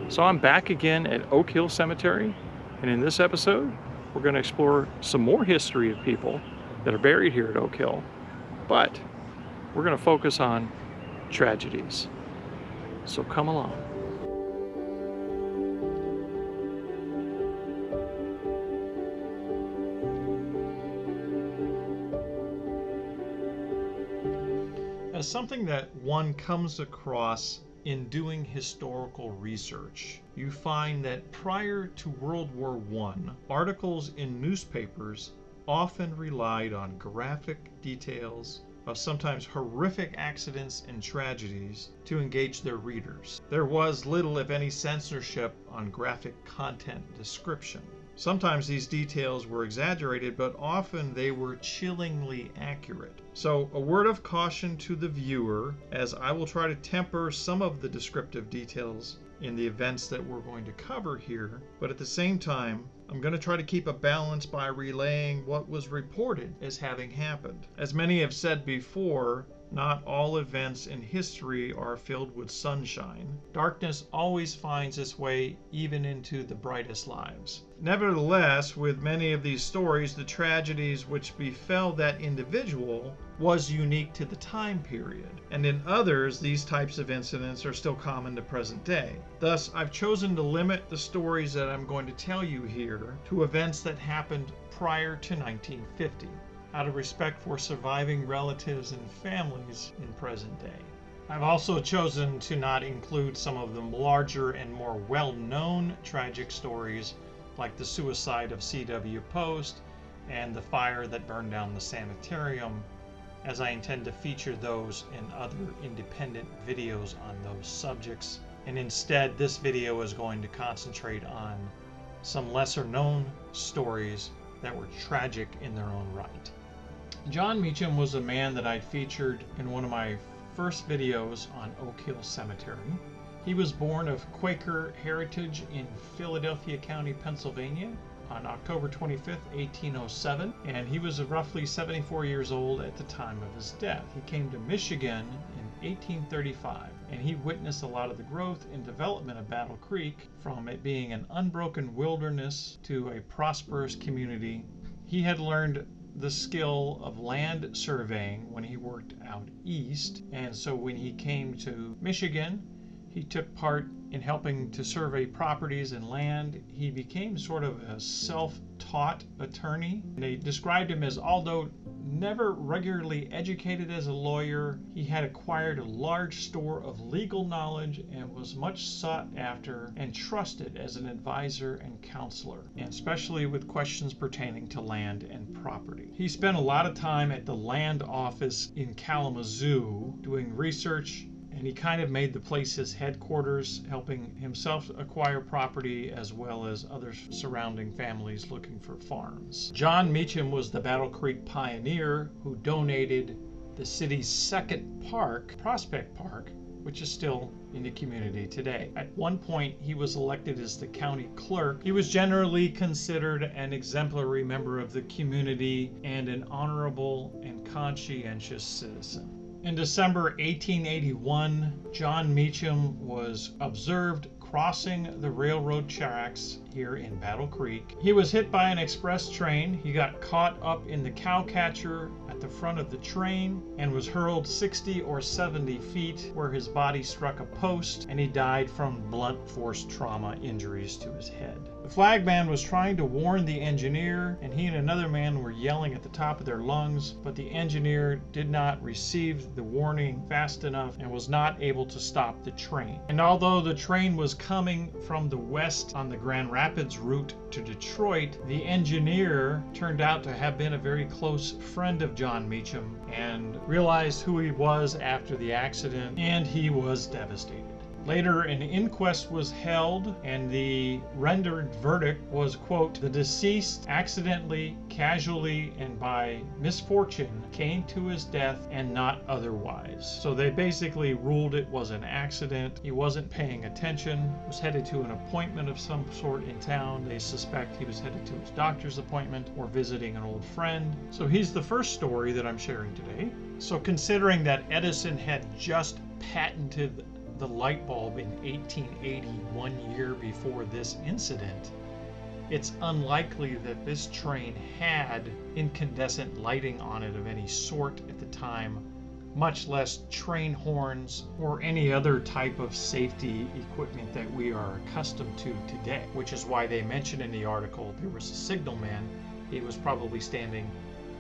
So I'm back again at Oak Hill Cemetery, and in this episode, we're going to explore some more history of people that are buried here at Oak Hill, but we're going to focus on tragedies. So come along. As something that one comes across in doing historical research, you find that prior to World War I, articles in newspapers often relied on graphic details of sometimes horrific accidents and tragedies to engage their readers. There was little, if any, censorship on graphic content description. Sometimes these details were exaggerated, but often they were chillingly accurate. So a word of caution to the viewer, as I will try to temper some of the descriptive details in the events that we're going to cover here, but at the same time, I'm going to try to keep a balance by relaying what was reported as having happened. As many have said before, not all events in history are filled with sunshine. Darkness always finds its way even into the brightest lives. Nevertheless, with many of these stories, the tragedies which befell that individual was unique to the time period, and in others, these types of incidents are still common to present day. Thus, I've chosen to limit the stories that I'm going to tell you here to events that happened prior to 1950. Out of respect for surviving relatives and families in present day. I've also chosen to not include some of the larger and more well-known tragic stories like the suicide of C.W. Post and the fire that burned down the sanitarium, as I intend to feature those in other independent videos on those subjects. And instead, this video is going to concentrate on some lesser-known stories that were tragic in their own right. John Meacham was a man that I featured in one of my first videos on Oak Hill Cemetery. He was born of Quaker heritage in Philadelphia County, Pennsylvania on October 25th, 1807, and he was roughly 74 years old at the time of his death. He came to Michigan in 1835, and he witnessed a lot of the growth and development of Battle Creek, from it being an unbroken wilderness to a prosperous community. He had learned the skill of land surveying when he worked out east, and so when he came to Michigan, he took part in helping to survey properties and land. He became sort of a self-taught attorney. They described him as, although never regularly educated as a lawyer, he had acquired a large store of legal knowledge and was much sought after and trusted as an advisor and counselor, and especially with questions pertaining to land and property. He spent a lot of time at the land office in Kalamazoo doing research, and he kind of made the place his headquarters, helping himself acquire property as well as other surrounding families looking for farms. John Meacham was the Battle Creek pioneer who donated the city's second park, Prospect Park, which is still in the community today. At one point, he was elected as the county clerk. He was generally considered an exemplary member of the community and an honorable and conscientious citizen. In December 1881, John Meacham was observed crossing the railroad tracks here in Battle Creek. He was hit by an express train. He got caught up in the cowcatcher at the front of the train and was hurled 60 or 70 feet, where his body struck a post, and he died from blunt force trauma injuries to his head. The flagman was trying to warn the engineer, and he and another man were yelling at the top of their lungs, but the engineer did not receive the warning fast enough and was not able to stop the train. And although the train was coming from the west on the Grand Rapids route to Detroit, the engineer turned out to have been a very close friend of John Meacham and realized who he was after the accident, and he was devastated. Later, an inquest was held, and the rendered verdict was, quote, "The deceased accidentally, casually, and by misfortune came to his death and not otherwise." So they basically ruled it was an accident. He wasn't paying attention, was headed to an appointment of some sort in town. They suspect he was headed to his doctor's appointment or visiting an old friend. So he's the first story that I'm sharing today. So considering that Edison had just patented the light bulb in 1880, 1 year before this incident, it's unlikely that this train had incandescent lighting on it of any sort at the time, much less train horns or any other type of safety equipment that we are accustomed to today, which is why they mention in the article there was a signalman. He was probably standing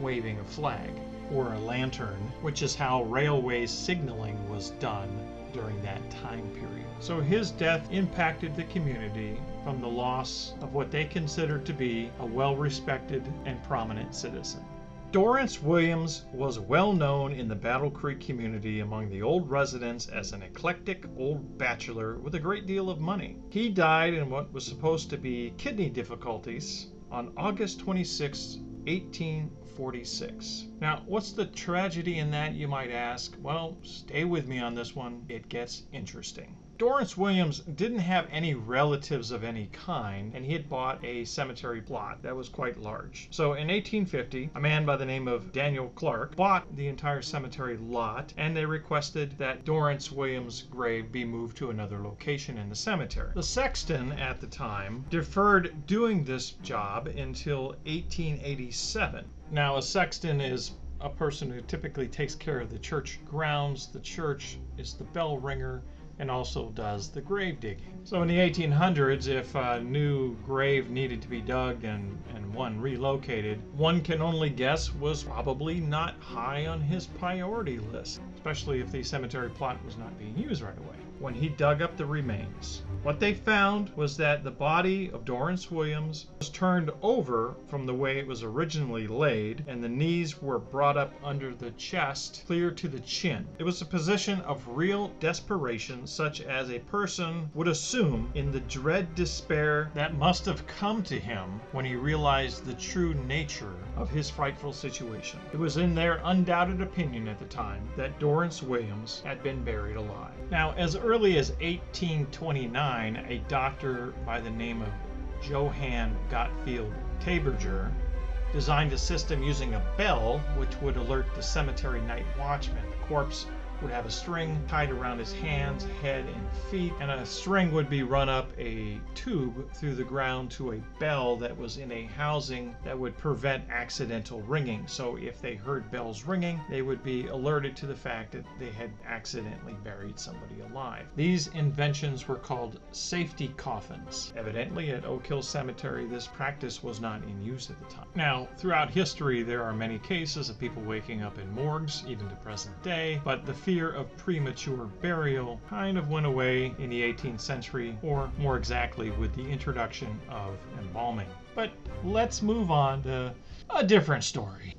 waving a flag or a lantern, which is how railway signaling was done during that time period. So his death impacted the community from the loss of what they considered to be a well-respected and prominent citizen. Dorrence Williams was well known in the Battle Creek community among the old residents as an eclectic old bachelor with a great deal of money. He died in what was supposed to be kidney difficulties on August 26, 1846. Now, what's the tragedy in that, you might ask? Well, stay with me on this one. It gets interesting. Dorrence Williams didn't have any relatives of any kind, and he had bought a cemetery plot that was quite large. So in 1850, a man by the name of Daniel Clark bought the entire cemetery lot, and they requested that Dorrence Williams' grave be moved to another location in the cemetery. The sexton at the time deferred doing this job until 1887. Now, a sexton is a person who typically takes care of the church grounds. The church is the bell ringer and also does the grave digging. So in the 1800s, if a new grave needed to be dug and one relocated, one can only guess was probably not high on his priority list, especially if the cemetery plot was not being used right away. When he dug up the remains, what they found was that the body of Dorrence Williams was turned over from the way it was originally laid, and the knees were brought up under the chest, clear to the chin. It was a position of real desperation, such as a person would assume in the dread despair that must have come to him when he realized the true nature of his frightful situation. It was in their undoubted opinion at the time that Dorrence Williams had been buried alive. Now, as early as 1829, a doctor by the name of Johann Gottfried Taberger designed a system using a bell which would alert the cemetery night watchman. The corpse would have a string tied around his hands, head, and feet, and a string would be run up a tube through the ground to a bell that was in a housing that would prevent accidental ringing. So if they heard bells ringing, they would be alerted to the fact that they had accidentally buried somebody alive. These inventions were called safety coffins. Evidently, at Oak Hill Cemetery, this practice was not in use at the time. Now, throughout history, there are many cases of people waking up in morgues, even to present day, but the fear of premature burial kind of went away in the 18th century, or more exactly with the introduction of embalming. But let's move on to a different story.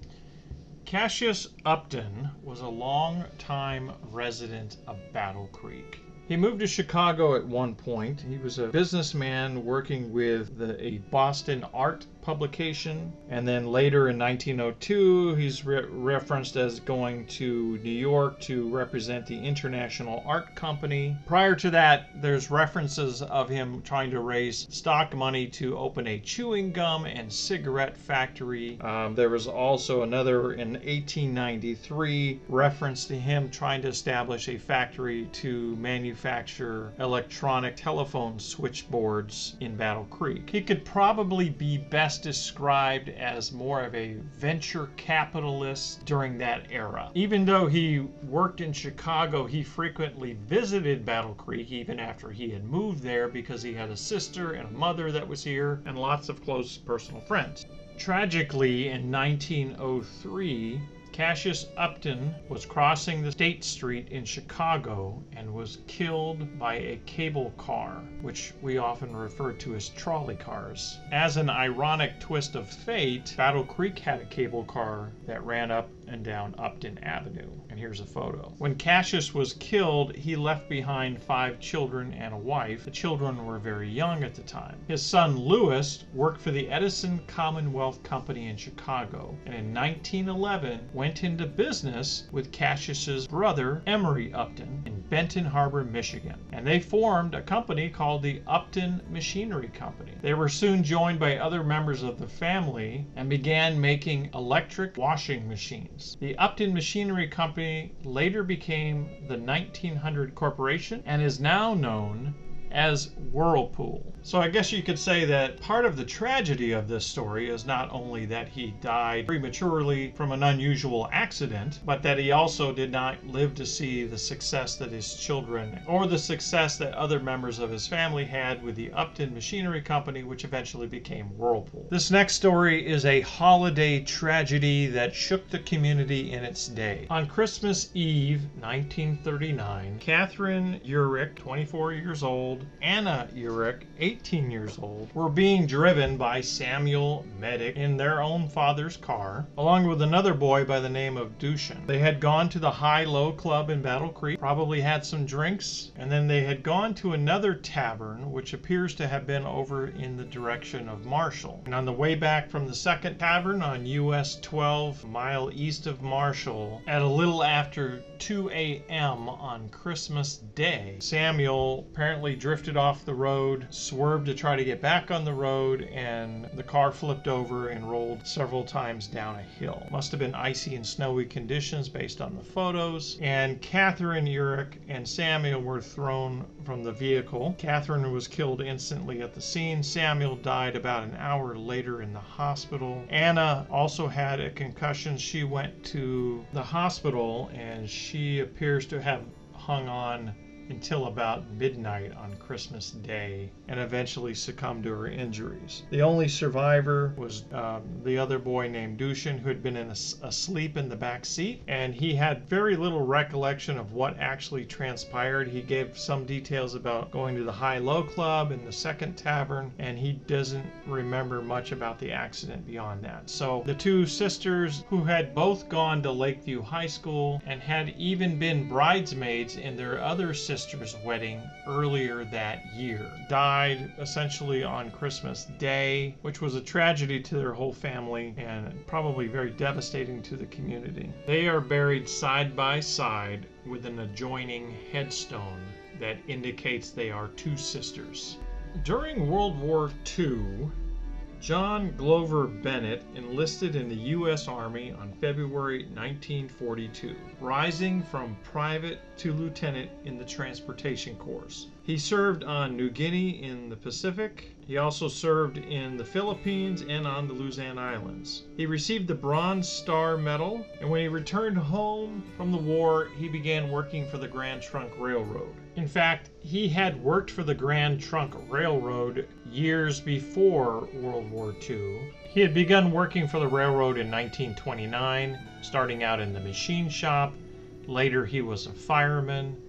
Cassius Upton was a long-time resident of Battle Creek. He moved to Chicago at one point. He was a businessman working with a Boston art publication, and then later in 1902 he's referenced as going to New York to represent the International Art Company. Prior to that, there's references of him trying to raise stock money to open a chewing gum and cigarette factory. There was also another in 1893 reference to him trying to establish a factory to manufacture electronic telephone switchboards in Battle Creek. He could probably be best described as more of a venture capitalist during that era. Even though he worked in Chicago, he frequently visited Battle Creek even after he had moved there because he had a sister and a mother that was here and lots of close personal friends. Tragically, in 1903, Cassius Upton was crossing the State Street in Chicago and was killed by a cable car, which we often refer to as trolley cars. As an ironic twist of fate, Battle Creek had a cable car that ran up and down Upton Avenue. And here's a photo. When Cassius was killed, he left behind 5 children and a wife. The children were very young at the time. His son Louis worked for the Edison Commonwealth Company in Chicago, and in 1911 went into business with Cassius's brother Emery Upton. In Benton Harbor, Michigan, and they formed a company called the Upton Machinery Company. They were soon joined by other members of the family and began making electric washing machines. The Upton Machinery Company later became the 1900 Corporation and is now known as Whirlpool. So I guess you could say that part of the tragedy of this story is not only that he died prematurely from an unusual accident, but that he also did not live to see the success that his children or the success that other members of his family had with the Upton Machinery Company, which eventually became Whirlpool. This next story is a holiday tragedy that shook the community in its day. On Christmas Eve, 1939, Katherine Yeric, 24 years old, Anna Yeric, 18 years old, were being driven by Samuel Medic in their own father's car, along with another boy by the name of Dushan. They had gone to the High-Low Club in Battle Creek, probably had some drinks, and then they had gone to another tavern, which appears to have been over in the direction of Marshall. And on the way back from the second tavern on US 12, a mile east of Marshall, at a little after 2 a.m. on Christmas Day, Samuel apparently drifted off the road, swerved to try to get back on the road, and the car flipped over and rolled several times down a hill. Must have been icy and snowy conditions based on the photos. And Katherine Yeric and Samuel were thrown from the vehicle. Katherine was killed instantly at the scene. Samuel died about an hour later in the hospital. Anna also had a concussion. She went to the hospital and she appears to have hung on until about midnight on Christmas Day and eventually succumbed to her injuries. The only survivor was the other boy named Dushan, who had been asleep in the back seat, and he had very little recollection of what actually transpired. He gave some details about going to the High-Low Club and the second tavern, and he doesn't remember much about the accident beyond that. So the two sisters, who had both gone to Lakeview High School and had even been bridesmaids in their other sister's wedding earlier that year, died essentially on Christmas Day, which was a tragedy to their whole family and probably very devastating to the community. They are buried side by side with an adjoining headstone that indicates they are two sisters. During World War II, John Glover Bennett enlisted in the U.S. Army on February 1942, rising from private to lieutenant in the Transportation Corps. He served on New Guinea in the Pacific. He also served in the Philippines and on the Luzon Islands. He received the Bronze Star Medal, and when he returned home from the war, he began working for the Grand Trunk Railroad. In fact, he had worked for the Grand Trunk Railroad years before World War II. He had begun working for the railroad in 1929, starting out in the machine shop. Later, he was a fireman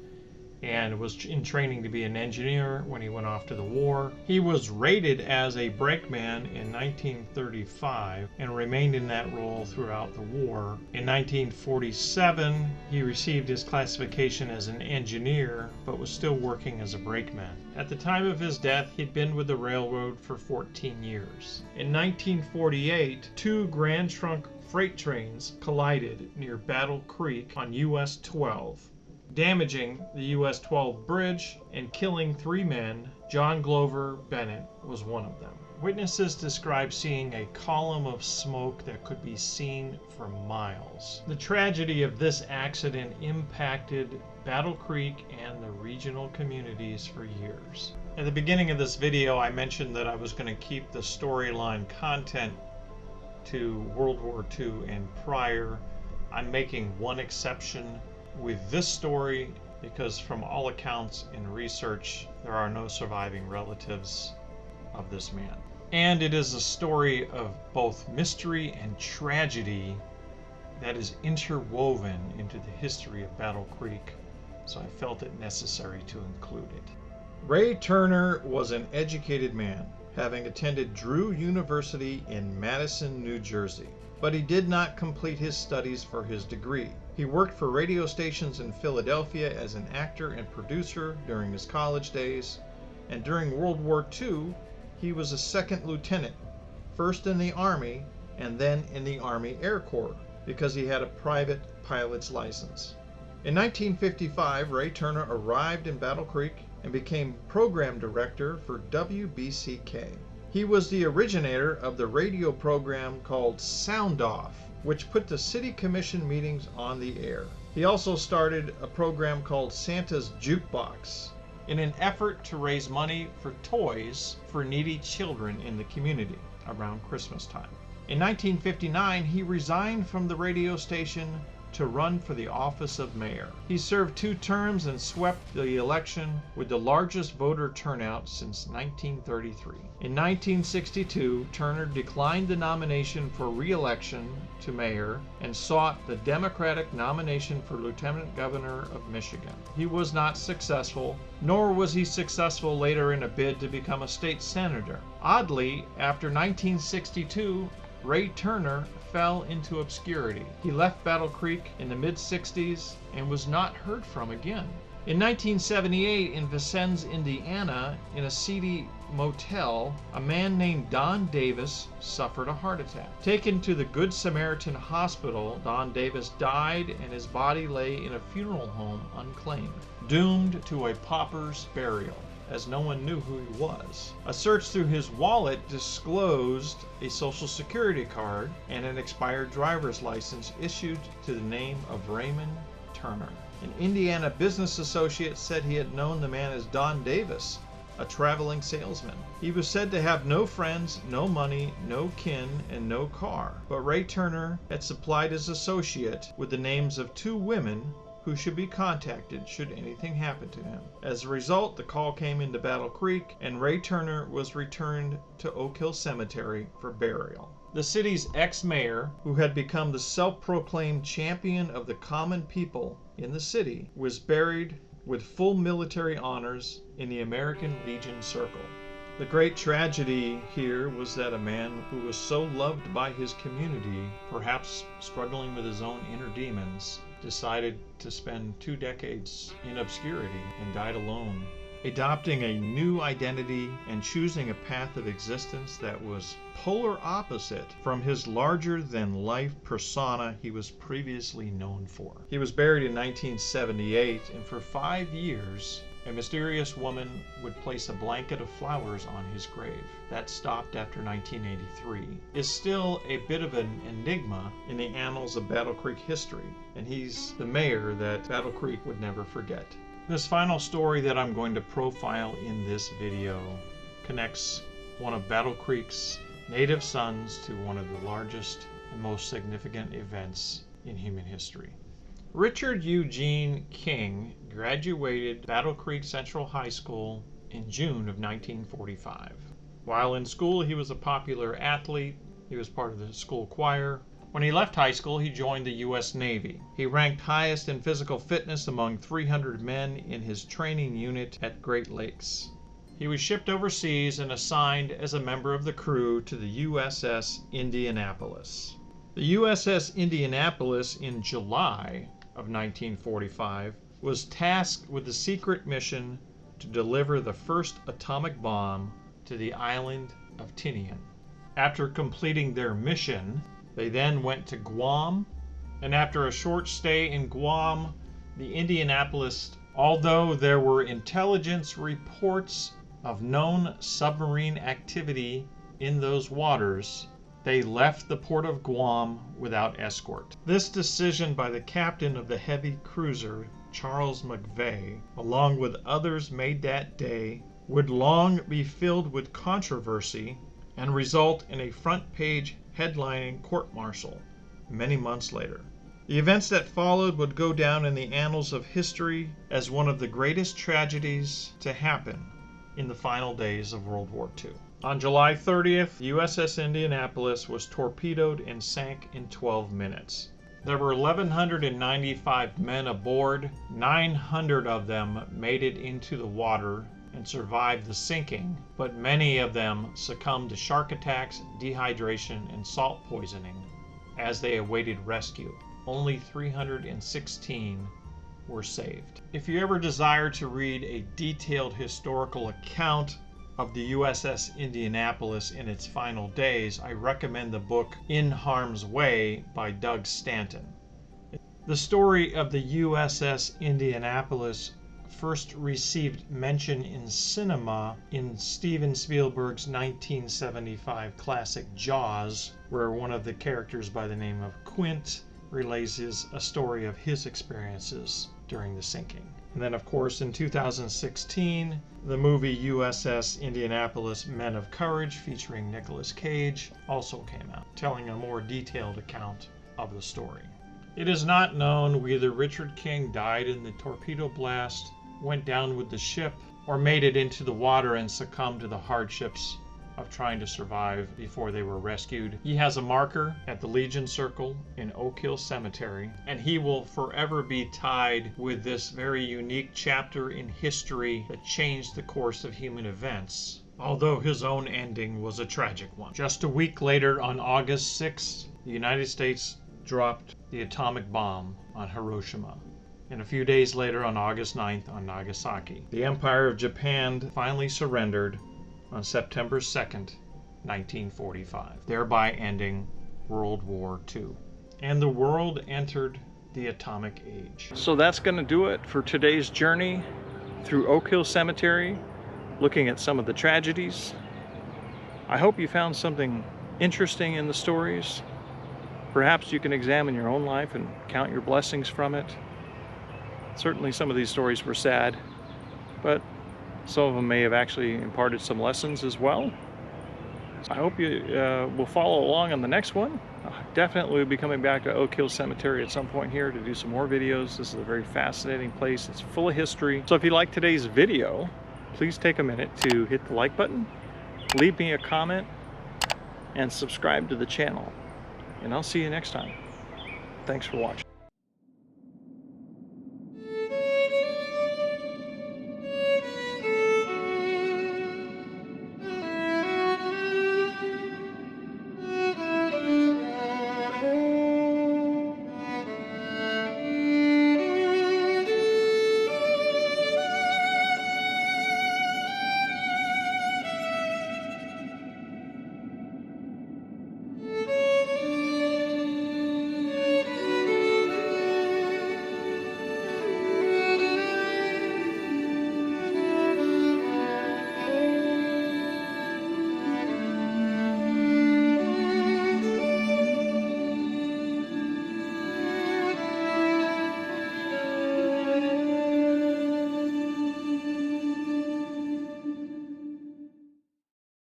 and was in training to be an engineer when he went off to the war. He was rated as a brakeman in 1935 and remained in that role throughout the war. In 1947, he received his classification as an engineer, but was still working as a brakeman. At the time of his death, he'd been with the railroad for 14 years. In 1948, two Grand Trunk freight trains collided near Battle Creek on US 12. Damaging the US 12 bridge and killing 3 men. John Glover Bennett was one of them. Witnesses described seeing a column of smoke that could be seen for miles. The tragedy of this accident impacted Battle Creek and the regional communities for years. At the beginning of this video, I mentioned that I was going to keep the storyline content to World War II and prior. I'm making one exception with this story because from all accounts in research, there are no surviving relatives of this man. And it is a story of both mystery and tragedy that is interwoven into the history of Battle Creek, so I felt it necessary to include it. Ray Turner was an educated man, having attended Drew University in Madison, New Jersey, but he did not complete his studies for his degree. He worked for radio stations in Philadelphia as an actor and producer during his college days, and during World War II, he was a second lieutenant, first in the Army and then in the Army Air Corps, because he had a private pilot's license. In 1955, Ray Turner arrived in Battle Creek and became program director for WBCK. He was the originator of the radio program called Sound Off, which put the city commission meetings on the air. He also started a program called Santa's Jukebox in an effort to raise money for toys for needy children in the community around Christmas time. In 1959, he resigned from the radio station to run for the office of mayor. He served 2 terms and swept the election with the largest voter turnout since 1933. In 1962, Turner declined the nomination for re-election to mayor and sought the Democratic nomination for lieutenant governor of Michigan. He was not successful, nor was he successful later in a bid to become a state senator. Oddly, after 1962, Ray Turner fell into obscurity. He left Battle Creek in the mid-60s and was not heard from again. In 1978, in Vincennes, Indiana, in a seedy motel, a man named Don Davis suffered a heart attack. Taken to the Good Samaritan Hospital, Don Davis died and his body lay in a funeral home unclaimed, doomed to a pauper's burial, as no one knew who he was. A search through his wallet disclosed a Social Security card and an expired driver's license issued to the name of Raymond Turner. An Indiana business associate said he had known the man as Don Davis, a traveling salesman. He was said to have no friends, no money, no kin, and no car. But Ray Turner had supplied his associate with the names of 2 women who should be contacted should anything happen to him. As a result, the call came into Battle Creek and Ray Turner was returned to Oak Hill Cemetery for burial. The city's ex-mayor, who had become the self-proclaimed champion of the common people in the city, was buried with full military honors in the American Legion Circle. The great tragedy here was that a man who was so loved by his community, perhaps struggling with his own inner demons, decided to spend 2 decades in obscurity and died alone, adopting a new identity and choosing a path of existence that was polar opposite from his larger-than-life persona he was previously known for. He was buried in 1978, and for 5 years, a mysterious woman would place a blanket of flowers on his grave. That stopped after 1983. Is still a bit of an enigma in the annals of Battle Creek history, and he's the mayor that Battle Creek would never forget. This final story that I'm going to profile in this video connects one of Battle Creek's native sons to one of the largest and most significant events in human history. Richard Eugene King graduated Battle Creek Central High School in June of 1945. While in school, he was a popular athlete. He was part of the school choir. When he left high school, he joined the U.S. Navy. He ranked highest in physical fitness among 300 men in his training unit at Great Lakes. He was shipped overseas and assigned as a member of the crew to the USS Indianapolis. The USS Indianapolis in July of 1945 was tasked with the secret mission to deliver the first atomic bomb to the island of Tinian. After completing their mission, they then went to Guam, and after a short stay in Guam, the Indianapolis, although there were intelligence reports of known submarine activity in those waters, they left the port of Guam without escort. This decision by the captain of the heavy cruiser, Charles McVeigh, along with others made that day, would long be filled with controversy and result in a front-page headlining court-martial many months later. The events that followed would go down in the annals of history as one of the greatest tragedies to happen in the final days of World War II. On July 30th, the USS Indianapolis was torpedoed and sank in 12 minutes. There were 1,195 men aboard. 900 of them made it into the water and survived the sinking, but many of them succumbed to shark attacks, dehydration, and salt poisoning as they awaited rescue. Only 316 were saved. If you ever desire to read a detailed historical account of the USS Indianapolis in its final days, I recommend the book In Harm's Way by Doug Stanton. The story of the USS Indianapolis first received mention in cinema in Steven Spielberg's 1975 classic Jaws, where one of the characters by the name of Quint relays a story of his experiences during the sinking. And then, of course, in 2016, the movie USS Indianapolis Men of Courage, featuring Nicolas Cage, also came out, telling a more detailed account of the story. It is not known whether Richard King died in the torpedo blast, went down with the ship, or made it into the water and succumbed to the hardships of trying to survive before they were rescued. He has a marker at the Legion Circle in Oak Hill Cemetery, and he will forever be tied with this very unique chapter in history that changed the course of human events, although his own ending was a tragic one. Just a week later, on August 6th, the United States dropped the atomic bomb on Hiroshima. And a few days later, on August 9th, on Nagasaki. The Empire of Japan finally surrendered on September 2nd, 1945, thereby ending World War II. And the world entered the atomic age. So that's going to do it for today's journey through Oak Hill Cemetery, looking at some of the tragedies. I hope you found something interesting in the stories. Perhaps you can examine your own life and count your blessings from it. Certainly some of these stories were sad, but some of them may have actually imparted some lessons as well. I hope you will follow along on the next one. Definitely will be coming back to Oak Hill Cemetery at some point here to do some more videos. This is a very fascinating place. It's full of history. So if you like today's video, please take a minute to hit the like button, leave me a comment, and subscribe to the channel. And I'll see you next time. Thanks for watching.